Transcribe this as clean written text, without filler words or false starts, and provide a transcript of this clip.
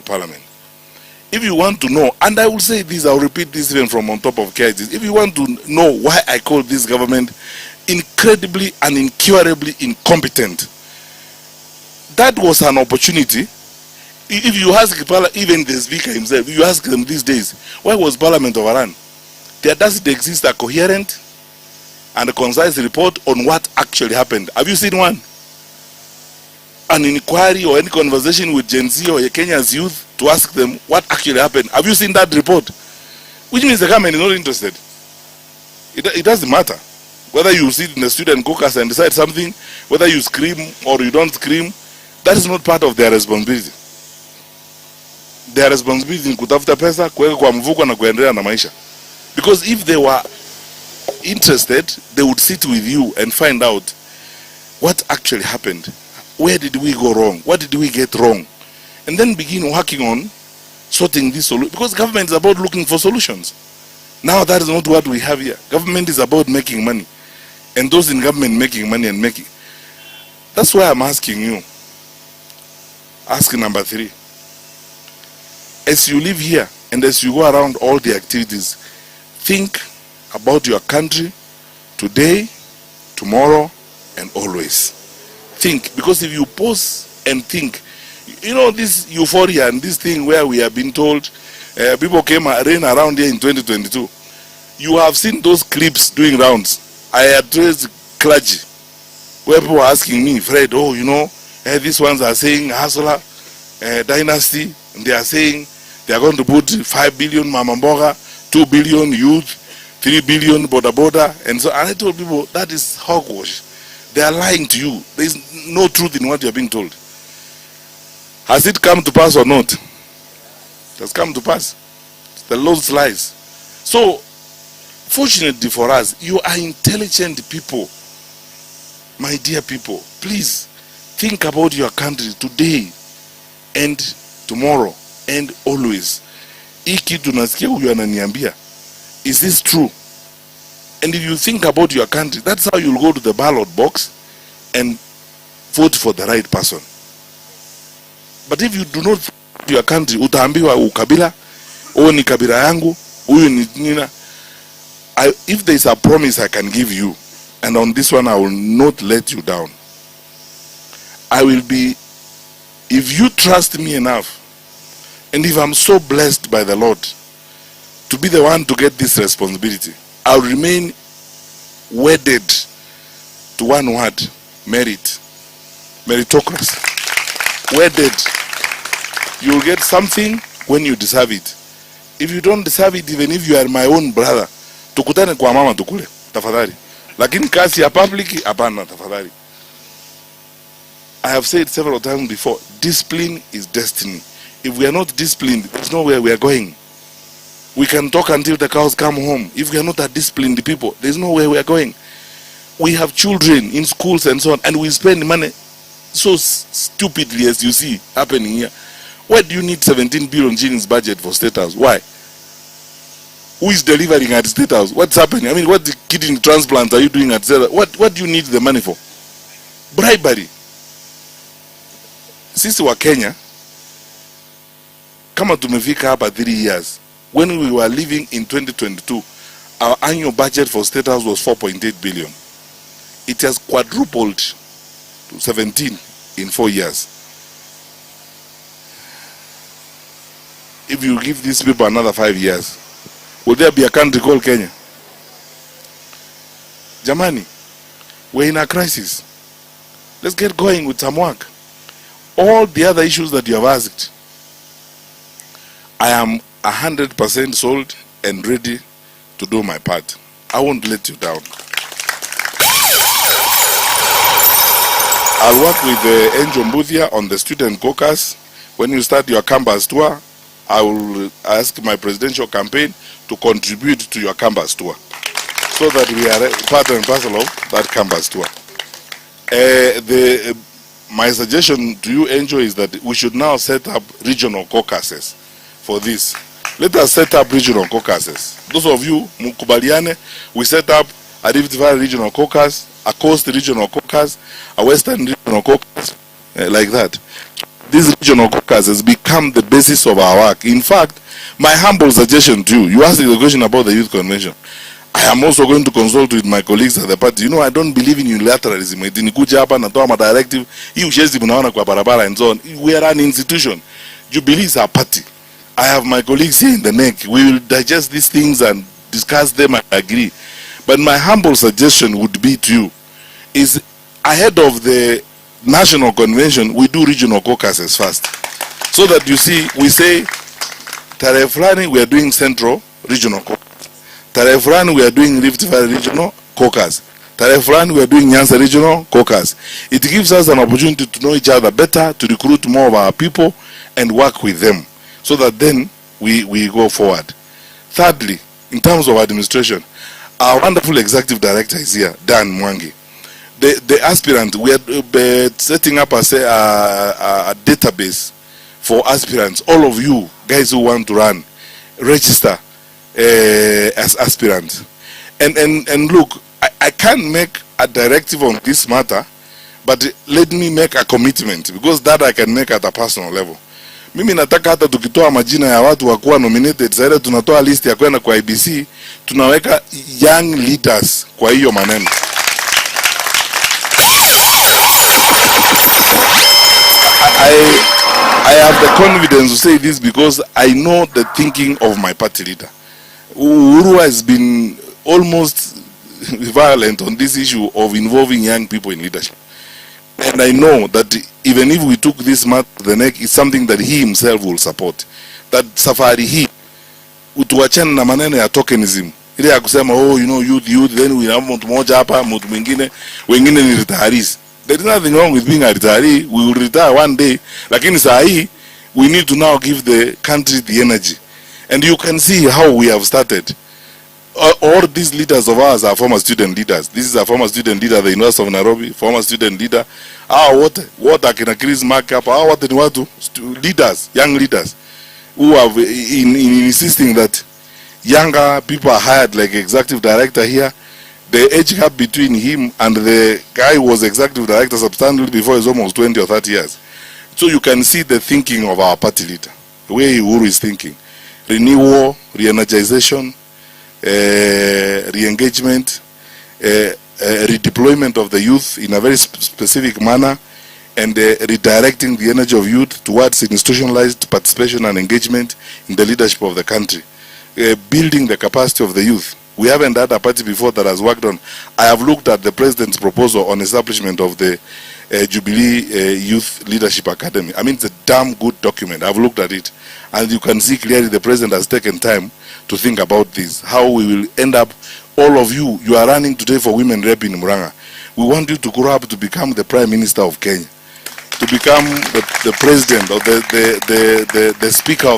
parliament. If you want to know, and I will say this, I'll repeat this even from on top of KIT, if you want to know why I call this government incredibly and incurably incompetent, that was an opportunity. If you ask even the speaker himself, if you ask them these days, why was parliament overrun? There doesn't exist a coherent and a concise report on what actually happened. Have you seen one? An inquiry or any conversation with Gen Z or Kenya's youth to ask them what actually happened. Have you seen that report? Which means the government is not interested. It doesn't matter. Whether you sit in the student caucus and decide something, whether you scream or you don't scream, that is not part of their responsibility. Their responsibility is kutafuta pesa, kuweka kwa mfuko na kuendelea na maisha. Because if they were interested, they would sit with you and find out what actually happened. Where did we go wrong? What did we get wrong? And then begin working on sorting this solution. Because government is about looking for solutions. Now that is not what we have here. Government is about making money. And those in government making money and making. That's why I'm asking you. Ask number 3. As you live here and as you go around all the activities, think about your country today, tomorrow, and always. Think, because if you pause and think, you know, this euphoria and this thing where we have been told people came rain around here in 2022. You have seen those clips doing rounds. I addressed clergy where people were asking me, Fred, oh, you know, these ones are saying Hasla dynasty, and they are saying they are going to put 5 billion Mama Mboga, 2 billion youth, 3 billion Boda Boda, and so. And I told people that is hogwash. They are lying to you. There is no truth in what you are being told. Has it come to pass or not? It has come to pass. The Lord's lies. So, fortunately for us, you are intelligent people. My dear people, please think about your country today and tomorrow and always. Iki tunasikia huyu ananiambia. Is this true? And if you think about your country, that's how you'll go to the ballot box and vote for the right person. But if you do not think about your country, utaambiwa ukabila, huyu ni kabila yangu, huyu ni nina. If there is a promise I can give you, and on this one I will not let you down. I will be, if you trust me enough, and if I'm so blessed by the Lord to be the one to get this responsibility, I'll remain wedded to one word: merit. Meritocracy. Wedded. You'll get something when you deserve it. If you don't deserve it, even if you are my own brother, tukutane kwa mama tukule, tafadhali. Lakini kasi ya public, hapana, tafadhali. I have said several times before, discipline is destiny. If we are not disciplined, there's nowhere we are going. We can talk until the cows come home. If we are not a disciplined people, there's nowhere we are going. We have children in schools and so on, and we spend money so stupidly, as you see happening here. Why do you need 17 billion shillings budget for State House? Why? Who is delivering at State House? What's happening? I mean, what kidney transplants are you doing at State House? What do you need the money for? Bribery. Sisi wa Kenya, kama tumefika hapa 3 years. When we were living in 2022, our annual budget for State House was 4.8 billion. It has quadrupled to 17 in 4 years. If you give these people another 5 years, will there be a country called Kenya? Jamani, we're in a crisis. Let's get going with some work. All the other issues that you have asked, I am 100% sold and ready to do my part. I won't let you down. I'll work with Angel Mbuthia on the student caucus. When you start your campus tour, I will ask my presidential campaign to contribute to your campus tour, so that we are part and parcel of that campus tour. My suggestion to you, Angel, is that we should now set up regional caucuses for this. Let us set up regional caucuses. Those of you, mukubaliane, we set up a Rift Valley regional caucus, a Coast regional caucus, a Western regional caucus, like that. this regional caucus has become the basis of our work. In fact, my humble suggestion to you, you asked the question about the youth convention. I am also going to consult with my colleagues at the party. You know, I don't believe in unilateralism. Nikuja hapa natoa ma directive, hii ushezi mnaona kwa barabara and so on. We are an institution. Jubilee is our party. I have my colleagues here in the neck. We will digest these things and discuss them and agree. But my humble suggestion would be to you is ahead of the national convention, we do regional caucuses first. So that you see, we say, tarehe fulani we are doing central regional caucus. Tarehe fulani we are doing Rift Valley regional caucus. Tarehe fulani we are doing Nyanza regional caucus. It gives us an opportunity to know each other better, to recruit more of our people and work with them. So that then we go forward. Thirdly, in terms of administration, our wonderful executive director is here, Dan Mwangi. The aspirant, we are setting up a database for aspirants. All of you guys who want to run, register as aspirants. And look, I can't make a directive on this matter, but let me make a commitment, because that I can make at a personal level. Mimi nataka hata tukitoa majina ya watu wa kuwa nominated, sasa tunatoa list ya kwenda kwa IBC, tunaweka young leaders kwa hiyo maneno. I have the confidence to say this because I know the thinking of my party leader. Uhuru has been almost violent on this issue of involving young people in leadership. And I know that even if we took this matter to the neck, it's something that he himself will support. That safari hii, utuachane na maneno ya tokenism. Ile ya kusema, oh, you know, youth, then we have mtu moja hapa, mtu mwingine, wengine ni retirees. There is nothing wrong with being a retiree. We will retire one day. Lakini saa hii, we need to now give the country the energy. And you can see how we have started. All these leaders of ours are former student leaders. This is a former student leader at the University of Nairobi, former student leader. What akina Chris Mark hapa, what ni watu leaders, young leaders who have in insisting that younger people are hired like executive director here. The age gap between him and the guy who was executive director substantially before is almost 20 or 30 years. So you can see the thinking of our party leader, the way Uhuru is thinking. Renewal, re-energization, re-engagement, redeployment of the youth in a very specific manner, and redirecting the energy of youth towards institutionalized participation and engagement in the leadership of the country. Building the capacity of the youth. We haven't had a party before that has worked on. I have looked at the president's proposal on establishment of the Jubilee Youth Leadership Academy. I mean, it's a damn good document. I've looked at it. And you can see clearly the president has taken time to think about this. How we will end up, all of you, you are running today for women rep in Muranga. We want you to grow up to become the Prime Minister of Kenya. To become the president or the speaker of